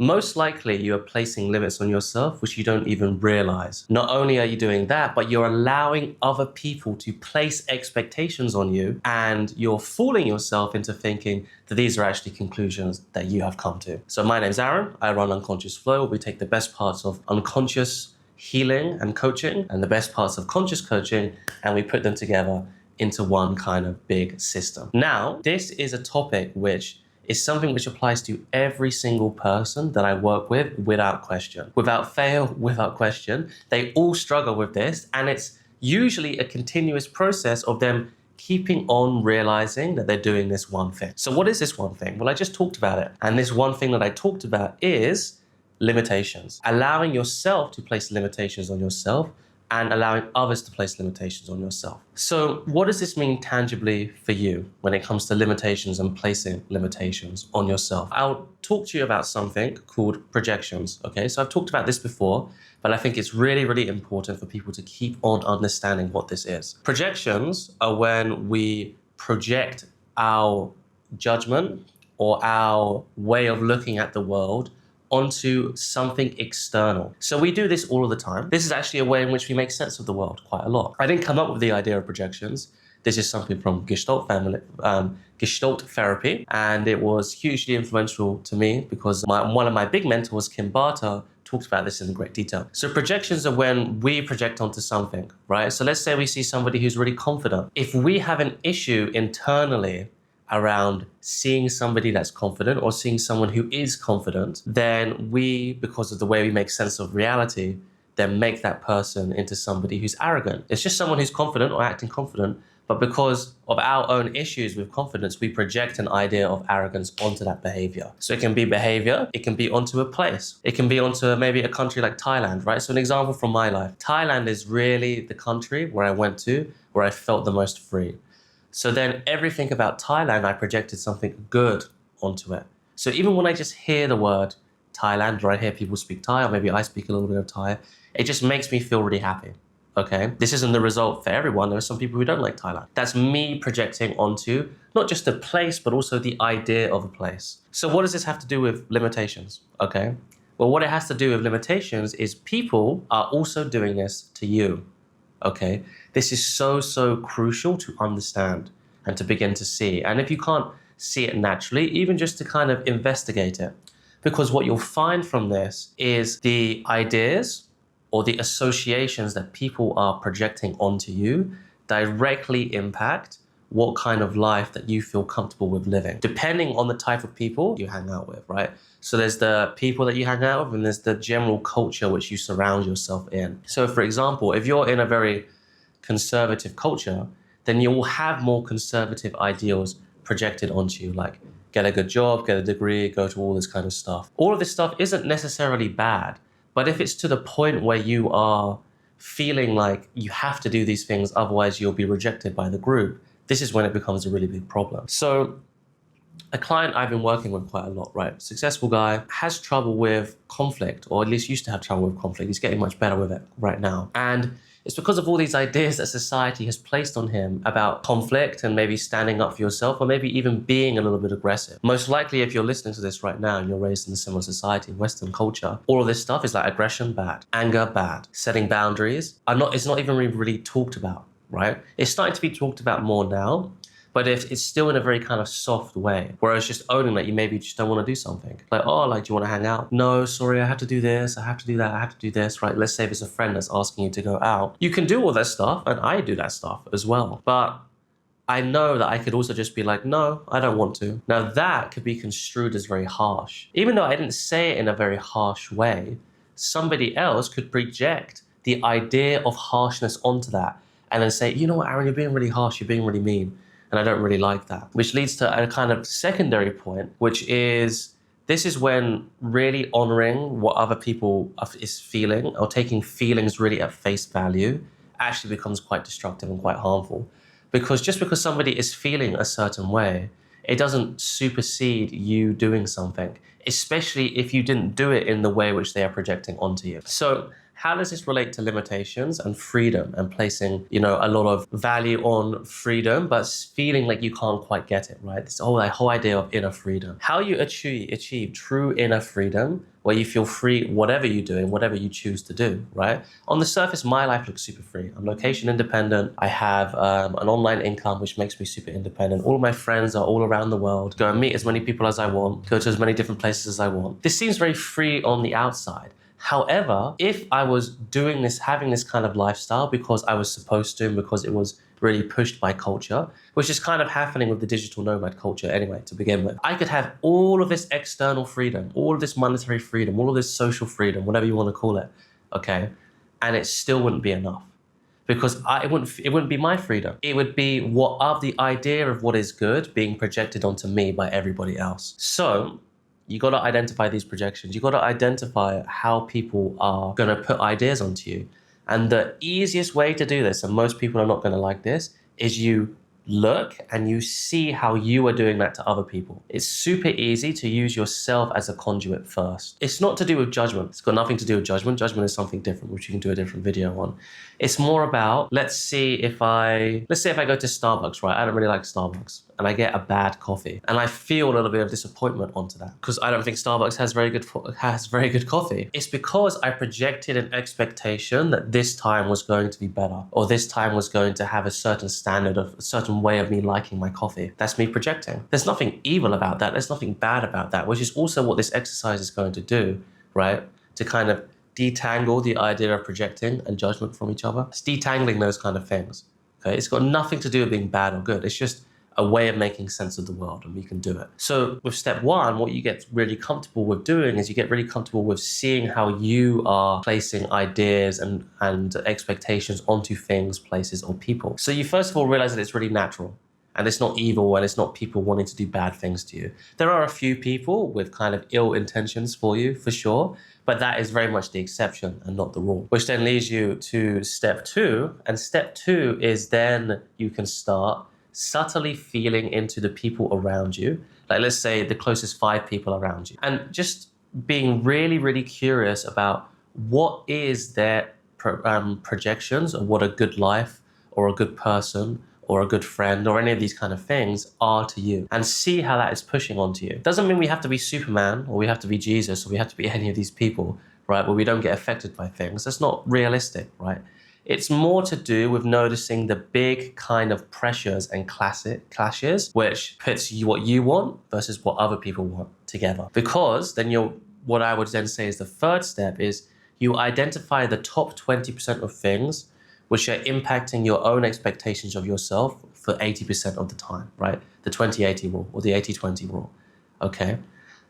most likely you are placing limits on yourself, which you don't even realize. Not only are you doing that, but you're allowing other people to place expectations on you, and you're fooling yourself into thinking that these are actually conclusions that you have come to. So my name's Aaron. I run Unconscious Flow. We take the best parts of unconscious healing and coaching and the best parts of conscious coaching, and we put them together into one kind of big system. Now, this is a topic which is something which applies to every single person that I work with without question. Without fail, without question. They all struggle with this, and it's usually a continuous process of them keeping on realizing that they're doing this one thing. So what is this one thing? Well, I just talked about it. And this one thing that I talked about is limitations. Allowing yourself to place limitations on yourself and allowing others to place limitations on yourself. So what does this mean tangibly for you when it comes to limitations and placing limitations on yourself? I'll talk to you about something called projections, okay? So I've talked about this before, but I think it's really, really important for people to keep on understanding what this is. Projections are when we project our judgment or our way of looking at the world onto something external. So we do this all of the time. This is actually a way in which we make sense of the world quite a lot. I didn't come up with the idea of projections. This is something from Gestalt therapy, and it was hugely influential to me because one of my big mentors, Kim Barter, talked about this in great detail. So projections are when we project onto something, right? So let's say we see somebody who's really confident. If we have an issue internally around seeing somebody that's confident or seeing someone who is confident, then we, because of the way we make sense of reality, then make that person into somebody who's arrogant. It's just someone who's confident or acting confident, but because of our own issues with confidence, we project an idea of arrogance onto that behavior. So it can be behavior, it can be onto a place, it can be onto maybe a country like Thailand, right? So an example from my life. Thailand is really the country where I went to, where I felt the most free. So then everything about Thailand, I projected something good onto it. So even when I just hear the word Thailand, or I hear people speak Thai, or maybe I speak a little bit of Thai, it just makes me feel really happy, okay? This isn't the result for everyone. There are some people who don't like Thailand. That's me projecting onto not just a place, but also the idea of a place. So what does this have to do with limitations, okay? Well, what it has to do with limitations is people are also doing this to you. Okay, this is so crucial to understand and to begin to see. And if you can't see it naturally, even just to kind of investigate it, because what you'll find from this is the ideas or the associations that people are projecting onto you directly impact what kind of life that you feel comfortable with living, depending on the type of people you hang out with, right? So there's the people that you hang out with, and there's the general culture which you surround yourself in. So for example, if you're in a very conservative culture, then you will have more conservative ideals projected onto you, like get a good job, get a degree, go to all this kind of stuff. All of this stuff isn't necessarily bad, but if it's to the point where you are feeling like you have to do these things, otherwise you'll be rejected by the group, this is when it becomes a really big problem. So a client I've been working with quite a lot, right? Successful guy, has trouble with conflict, or at least used to have trouble with conflict. He's getting much better with it right now. And it's because of all these ideas that society has placed on him about conflict and maybe standing up for yourself, or maybe even being a little bit aggressive. Most likely, if you're listening to this right now and you're raised in a similar society, Western culture, all of this stuff is like aggression, bad. Anger, bad. Setting boundaries it's not even really talked about, right? It's starting to be talked about more now, but if it's still in a very kind of soft way, whereas just owning that you maybe just don't want to do something. Like, oh, like, do you want to hang out? No, sorry, I have to do this, I have to do that, I have to do this, right? Let's say if it's a friend that's asking you to go out. You can do all that stuff, and I do that stuff as well. But I know that I could also just be like, no, I don't want to. Now that could be construed as very harsh. Even though I didn't say it in a very harsh way, somebody else could project the idea of harshness onto that and then say, you know what, Aaron, you're being really harsh, you're being really mean. And I don't really like that, which leads to a kind of secondary point, which is this is when really honoring what other people is feeling, or taking feelings really at face value, actually becomes quite destructive and quite harmful. Because just because somebody is feeling a certain way, it doesn't supersede you doing something, especially if you didn't do it in the way which they are projecting onto you. So how does this relate to limitations and freedom and placing, a lot of value on freedom, but feeling like you can't quite get it, right? This whole idea of inner freedom. How you achieve true inner freedom, where you feel free, whatever you're doing, whatever you choose to do, right? On the surface, my life looks super free. I'm location independent. I have an online income, which makes me super independent. All of my friends are all around the world. Go and meet as many people as I want. Go to as many different places as I want. This seems very free on the outside. However, if I was doing this, having this kind of lifestyle because I was supposed to, and because it was really pushed by culture, which is kind of happening with the digital nomad culture anyway, to begin with, I could have all of this external freedom, all of this monetary freedom, all of this social freedom, whatever you want to call it, okay? And it still wouldn't be enough. Because it wouldn't be my freedom. It would be the idea of what is good being projected onto me by everybody else. So you got to identify these projections. You got to identify how people are going to put ideas onto you. And the easiest way to do this, and most people are not going to like this, is you look and you see how you are doing that to other people. It's super easy to use yourself as a conduit first. It's not to do with judgment. It's got nothing to do with judgment. Judgment is something different, which you can do a different video on. It's more about, let's say if I go to Starbucks, right? I don't really like Starbucks, and I get a bad coffee, and I feel a little bit of disappointment onto that because I don't think Starbucks has very good coffee. It's because I projected an expectation that this time was going to be better, or this time was going to have a certain standard of a certain way of me liking my coffee. That's me projecting. There's nothing evil about that. There's nothing bad about that, which is also what this exercise is going to do, right? To kind of detangle the idea of projecting and judgment from each other. It's detangling those kind of things. Okay, it's got nothing to do with being bad or good. It's just a way of making sense of the world, and we can do it. So with step one, what you get really comfortable with doing is you get really comfortable with seeing how you are placing ideas and expectations onto things, places, or people. So you first of all realize that it's really natural. And it's not evil, and it's not people wanting to do bad things to you. There are a few people with kind of ill intentions for you, for sure, but that is very much the exception and not the rule. Which then leads you to step two. And step two is then you can start subtly feeling into the people around you. Like, let's say the closest 5 people around you. And just being really, really curious about what is their projections of what a good life or a good person or a good friend or any of these kind of things are to you, and see how that is pushing onto you. Doesn't mean we have to be Superman or we have to be Jesus or we have to be any of these people, right? Where we don't get affected by things. That's not realistic, right? It's more to do with noticing the big kind of pressures and clashes, which puts what you want versus what other people want together. Because then what I would then say is the third step is you identify the top 20% of things which are impacting your own expectations of yourself for 80% of the time, right? The 20-80 rule or the 80-20 rule, okay?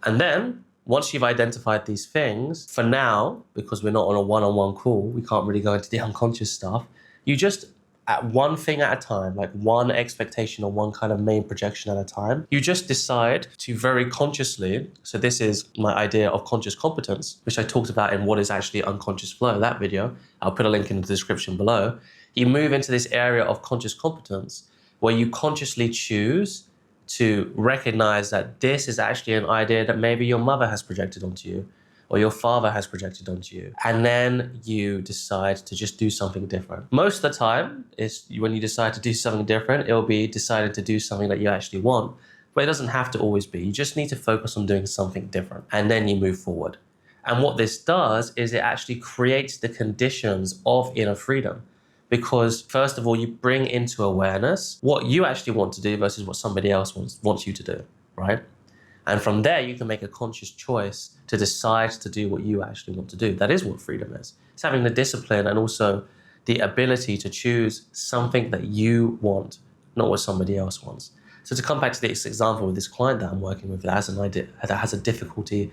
And then once you've identified these things, for now, because we're not on a one-on-one call, we can't really go into the unconscious stuff, you just, at one thing at a time, like one expectation or one kind of main projection at a time, you just decide to very consciously, so this is my idea of conscious competence, which I talked about in What is Actually Unconscious Flow, that video. I'll put a link in the description below. You move into this area of conscious competence where you consciously choose to recognize that this is actually an idea that maybe your mother has projected onto you, or your father has projected onto you. And then you decide to just do something different. Most of the time, when you decide to do something different, it'll be decided to do something that you actually want. But it doesn't have to always be. You just need to focus on doing something different. And then you move forward. And what this does is it actually creates the conditions of inner freedom. Because first of all, you bring into awareness what you actually want to do versus what somebody else wants you to do, right? And from there, you can make a conscious choice to decide to do what you actually want to do. That is what freedom is. It's having the discipline and also the ability to choose something that you want, not what somebody else wants. So to come back to this example with this client that I'm working with that has a difficulty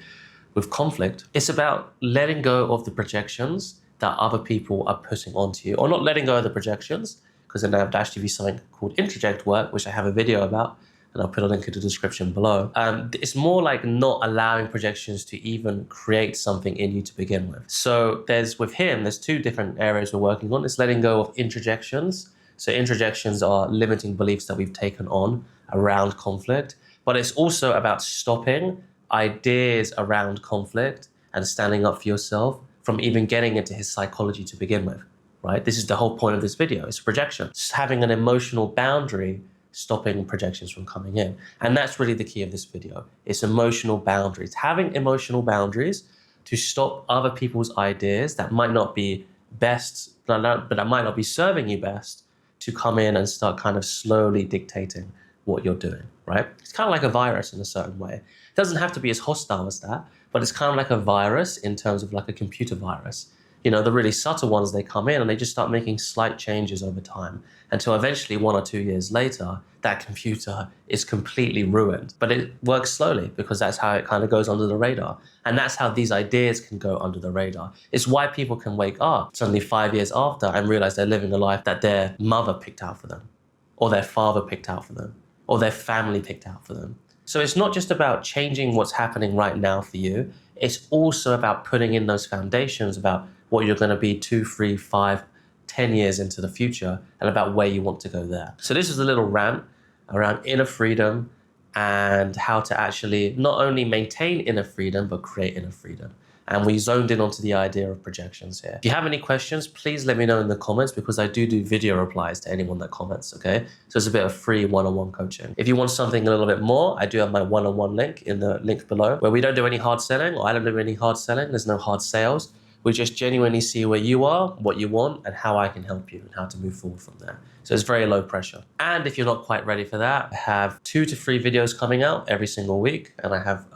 with conflict, it's about letting go of the projections that other people are putting onto you, or not letting go of the projections, because then there would actually be something called introject work, which I have a video about, and I'll put a link in the description below. It's more like not allowing projections to even create something in you to begin with. So there's 2 different areas we're working on. It's letting go of introjections. So introjections are limiting beliefs that we've taken on around conflict, but it's also about stopping ideas around conflict and standing up for yourself from even getting into his psychology to begin with, right? This is the whole point of this video. It's a projection. It's having an emotional boundary stopping projections from coming in. And that's really the key of this video. It's emotional boundaries. Having emotional boundaries to stop other people's ideas that might not be best, but that might not be serving you best, to come in and start kind of slowly dictating what you're doing, right? It's kind of like a virus in a certain way. It doesn't have to be as hostile as that, but it's kind of like a virus in terms of like a computer virus. You know, the really subtle ones, they come in and they just start making slight changes over time until eventually 1 or 2 years later, that computer is completely ruined. But it works slowly because that's how it kind of goes under the radar. And that's how these ideas can go under the radar. It's why people can wake up suddenly 5 years after and realize they're living a life that their mother picked out for them, or their father picked out for them, or their family picked out for them. So it's not just about changing what's happening right now for you. It's also about putting in those foundations about what you're going to be 2, 3, 5, 10 years into the future, and about where you want to go there. So this is a little rant around inner freedom and how to actually not only maintain inner freedom, but create inner freedom. And we zoned in onto the idea of projections here. If you have any questions, please let me know in the comments, because I do video replies to anyone that comments, okay? So it's a bit of free one-on-one coaching. If you want something a little bit more, I do have my one-on-one link in the link below, where we don't do any hard selling, or I don't do any hard selling. There's no hard sales. We just genuinely see where you are, what you want, and how I can help you, and how to move forward from there. So it's very low pressure. And if you're not quite ready for that, I have 2 to 3 videos coming out every single week. And I have,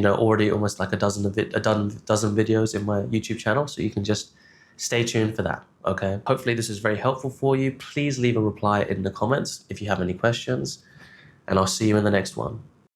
already almost like a dozen videos in my YouTube channel. So you can just stay tuned for that, okay? Hopefully this is very helpful for you. Please leave a reply in the comments if you have any questions, and I'll see you in the next one.